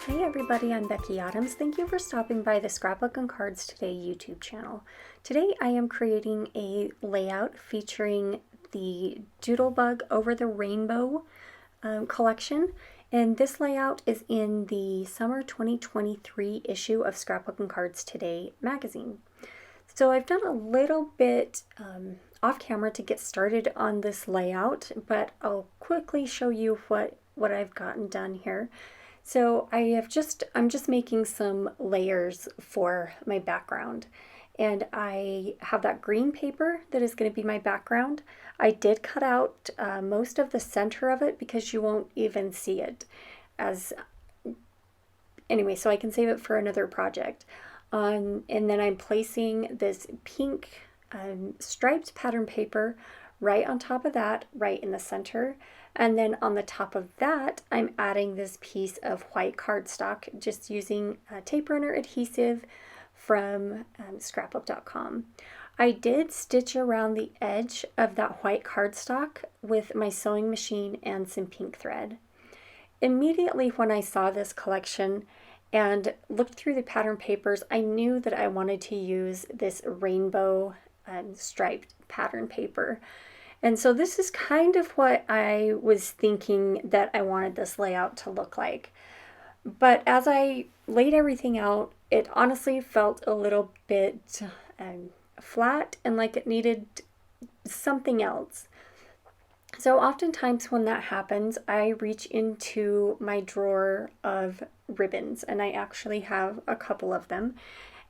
Hey everybody, I'm Becki Adams. Thank you for stopping by the Scrapbook and Cards Today YouTube channel. Today I am creating a layout featuring the Doodlebug Over the Rainbow collection, and this layout is in the summer 2023 issue of Scrapbook and Cards Today magazine. So I've done a little bit off camera to get started on this layout, but I'll quickly show you what I've gotten done here. So I'm just making some layers for my background, and I have that green paper that is going to be my background. I did cut out most of the center of it because you won't even see it anyway, so I can save it for another project. And then I'm placing this pink striped pattern paper right on top of that, right in the center. And then on the top of that, I'm adding this piece of white cardstock, just using tape runner adhesive from scrapbook.com. I did stitch around the edge of that white cardstock with my sewing machine and some pink thread. Immediately when I saw this collection and looked through the pattern papers, I knew that I wanted to use this rainbow striped pattern paper. And so this is kind of what I was thinking that I wanted this layout to look like. But as I laid everything out, it honestly felt a little bit flat and like it needed something else. So oftentimes when that happens, I reach into my drawer of ribbons, and I actually have a couple of them.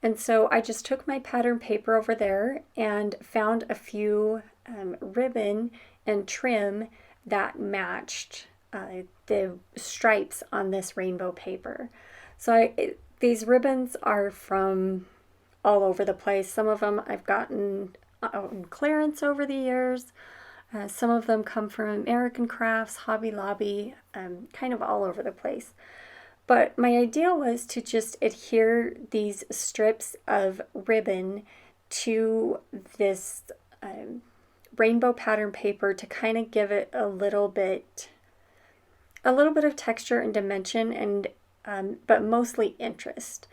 And so I just took my pattern paper over there and found a few ribbon and trim that matched the stripes on this rainbow paper. So these ribbons are from all over the place. Some of them I've gotten on clearance over the years. Some of them come from American Crafts, Hobby Lobby, kind of all over the place. But my idea was to just adhere these strips of ribbon to this rainbow pattern paper to kind of give it a little bit of texture and dimension, and but mostly interest.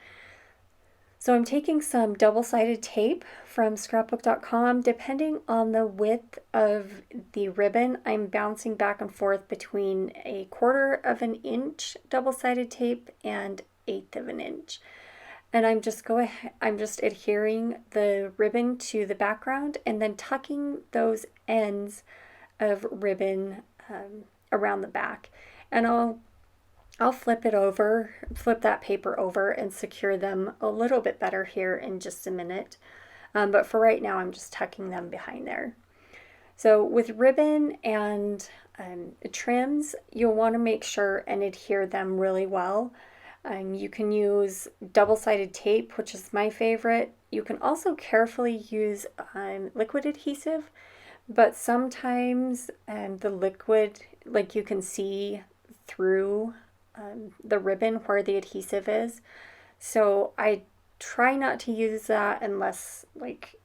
So I'm taking some double-sided tape from scrapbook.com. Depending on the width of the ribbon, I'm bouncing back and forth between 1/4 of an inch double-sided tape and 1/8 of an inch. And I'm just adhering the ribbon to the background and then tucking those ends of ribbon around the back. And I'll flip that paper over and secure them a little bit better here in just a minute. But for right now, I'm just tucking them behind there. So with ribbon and trims, you'll want to make sure and adhere them really well. You can use double-sided tape, which is my favorite. You can also carefully use liquid adhesive, but sometimes the liquid, like you can see through the ribbon where the adhesive is. So I try not to use that unless like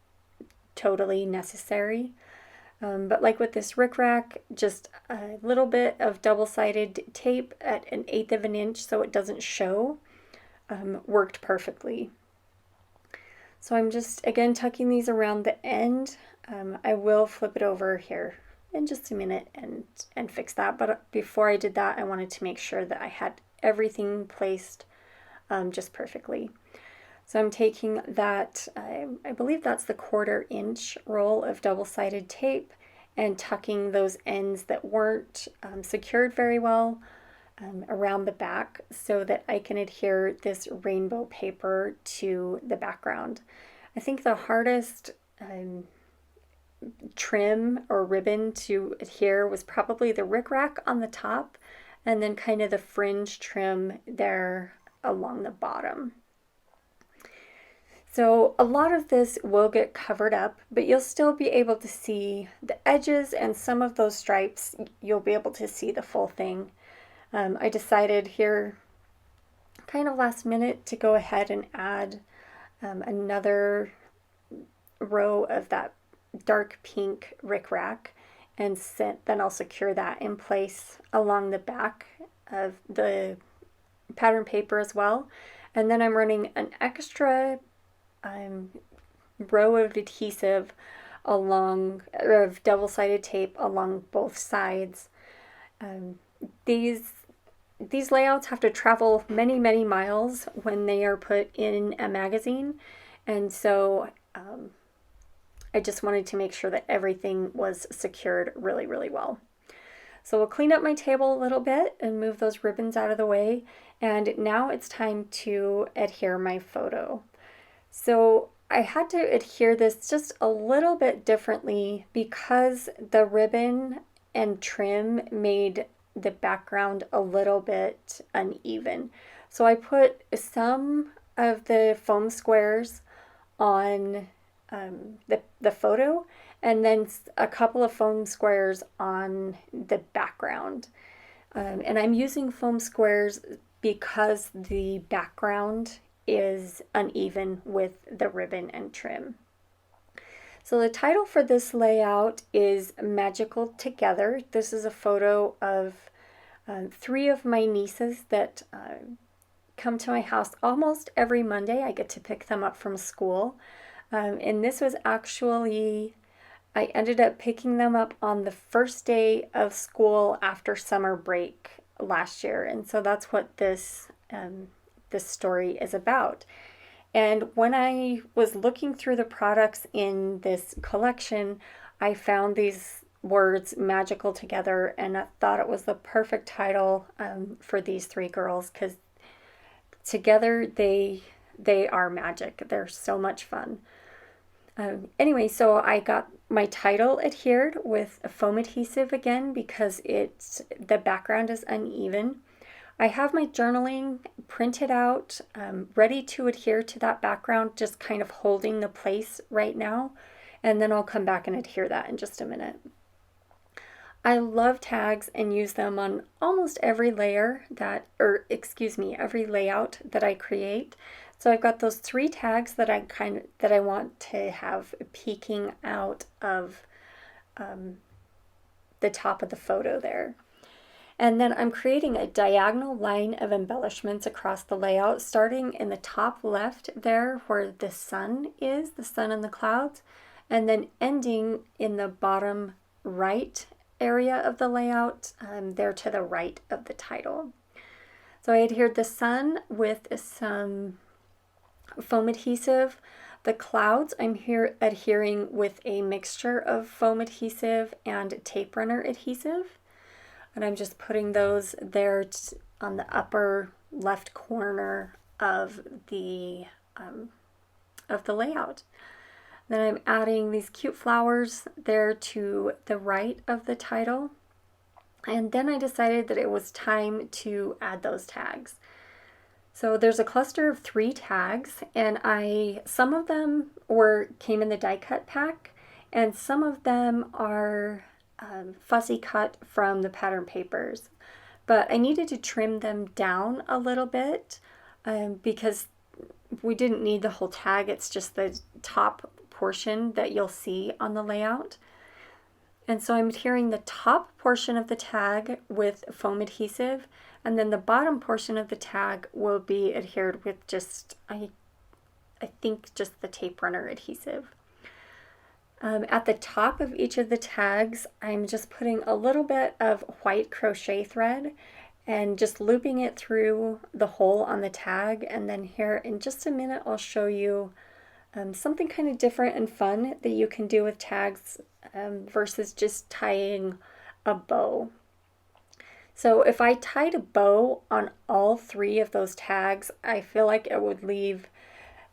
totally necessary. But like with this rickrack, just a little bit of double-sided tape at 1/8 of an inch so it doesn't show worked perfectly. So I'm just again tucking these around the end. I will flip it over here in just a minute and fix that, but before I did that, I wanted to make sure that I had everything placed just perfectly. So I'm taking that, I believe that's the 1/4 inch roll of double-sided tape, and tucking those ends that weren't secured very well around the back so that I can adhere this rainbow paper to the background. I think the hardest trim or ribbon to adhere was probably the rickrack on the top, and then kind of the fringe trim there along the bottom. So a lot of this will get covered up, but you'll still be able to see the edges, and some of those stripes you'll be able to see the full thing. I decided here kind of last minute to go ahead and add another row of that dark pink rickrack, and then I'll secure that in place along the back of the pattern paper as well. And then I'm running an extra row of adhesive along, or of double-sided tape along both sides. Um, these these layouts have to travel many, many miles when they are put in a magazine, and so I just wanted to make sure that everything was secured really, really well. So we'll clean up my table a little bit and move those ribbons out of the way, and now it's time to adhere my photo. So I had to adhere this just a little bit differently because the ribbon and trim made the background a little bit uneven. So I put some of the foam squares on the photo, and then a couple of foam squares on the background. And I'm using foam squares because the background is uneven with the ribbon and trim. So the title for this layout is Magical Together. This is a photo of three of my nieces that come to my house almost every Monday. I get to pick them up from school. And this was actually, I ended up picking them up on the first day of school after summer break last year. And so that's what this story is about. And when I was looking through the products in this collection, I found these words Magical Together, and I thought it was the perfect title for these three girls, because together they are magic. They're so much fun. Anyway, so I got my title adhered with a foam adhesive again because the background is uneven. I have my journaling printed out, ready to adhere to that background, just kind of holding the place right now, and then I'll come back and adhere that in just a minute. I love tags and use them on almost every every layout that I create. So I've got those three tags that I want to have peeking out of the top of the photo there. And then I'm creating a diagonal line of embellishments across the layout, starting in the top left there where the sun is, the sun and the clouds, and then ending in the bottom right area of the layout, there to the right of the title. So I adhered the sun with some foam adhesive. The clouds I'm here adhering with a mixture of foam adhesive and tape runner adhesive. And I'm just putting those there on the upper left corner of the layout. Then I'm adding these cute flowers there to the right of the title. And then I decided that it was time to add those tags. So there's a cluster of 3 tags, and some of them came in the die cut pack, and some of them are fussy cut from the pattern papers. But I needed to trim them down a little bit because we didn't need the whole tag. It's just the top portion that you'll see on the layout. And so I'm adhering the top portion of the tag with foam adhesive, and then the bottom portion of the tag will be adhered with I think just the tape runner adhesive. At the top of each of the tags, I'm just putting a little bit of white crochet thread and just looping it through the hole on the tag. And then here in just a minute, I'll show you something kind of different and fun that you can do with tags versus just tying a bow. So if I tied a bow on all 3 of those tags, I feel like it would leave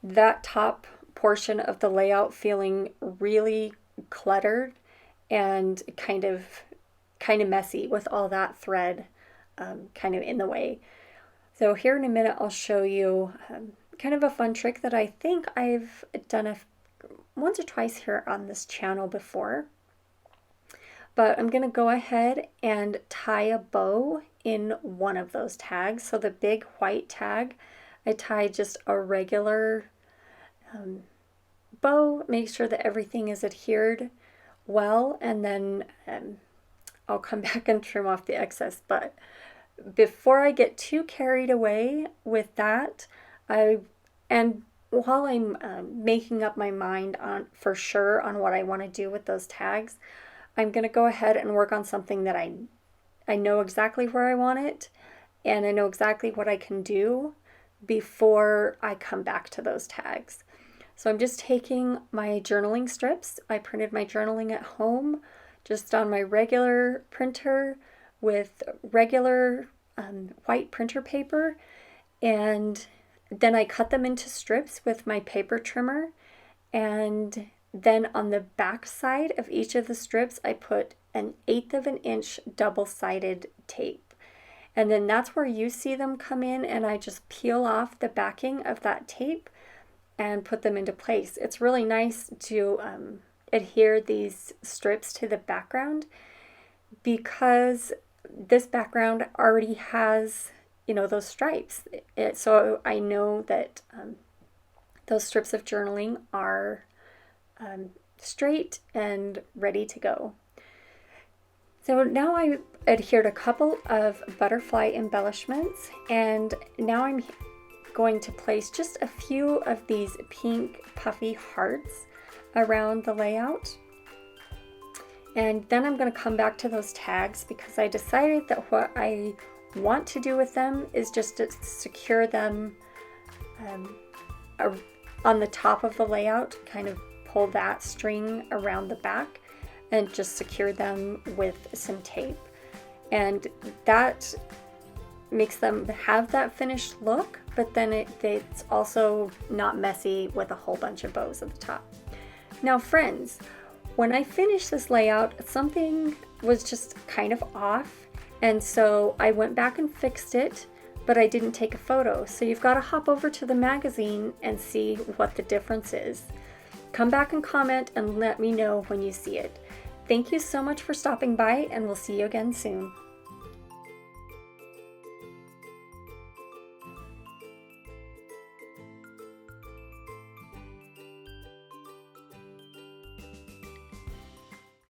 that top portion of the layout feeling really cluttered and kind of messy with all that thread kind of in the way. So here in a minute I'll show you kind of a fun trick that I think I've done once or twice here on this channel before. But I'm going to go ahead and tie a bow in one of those tags. So the big white tag, I tie just a regular bow, make sure that everything is adhered well, and then I'll come back and trim off the excess. But before I get too carried away with that, and while I'm making up my mind on for sure on what I want to do with those tags, I'm going to go ahead and work on something that I know exactly where I want it, and I know exactly what I can do before I come back to those tags. So I'm just taking my journaling strips. I printed my journaling at home just on my regular printer with regular white printer paper, and then I cut them into strips with my paper trimmer, and then on the back side of each of the strips I put 1/8 of an inch double-sided tape. And then that's where you see them come in, and I just peel off the backing of that tape and put them into place. It's really nice to adhere these strips to the background because this background already has, those stripes. So I know that those strips of journaling are straight and ready to go. So now I adhered a couple of butterfly embellishments, and now I'm going to place just a few of these pink puffy hearts around the layout. And then I'm going to come back to those tags because I decided that what I want to do with them is just to secure them on the top of the layout, kind of pull that string around the back and just secure them with some tape. And that makes them have that finished look, but then it's also not messy with a whole bunch of bows at the top. Now friends, when I finished this layout, something was just kind of off, and so I went back and fixed it, but I didn't take a photo. So you've got to hop over to the magazine and see what the difference is. Come back and comment and let me know when you see it. Thank you so much for stopping by, and we'll see you again soon.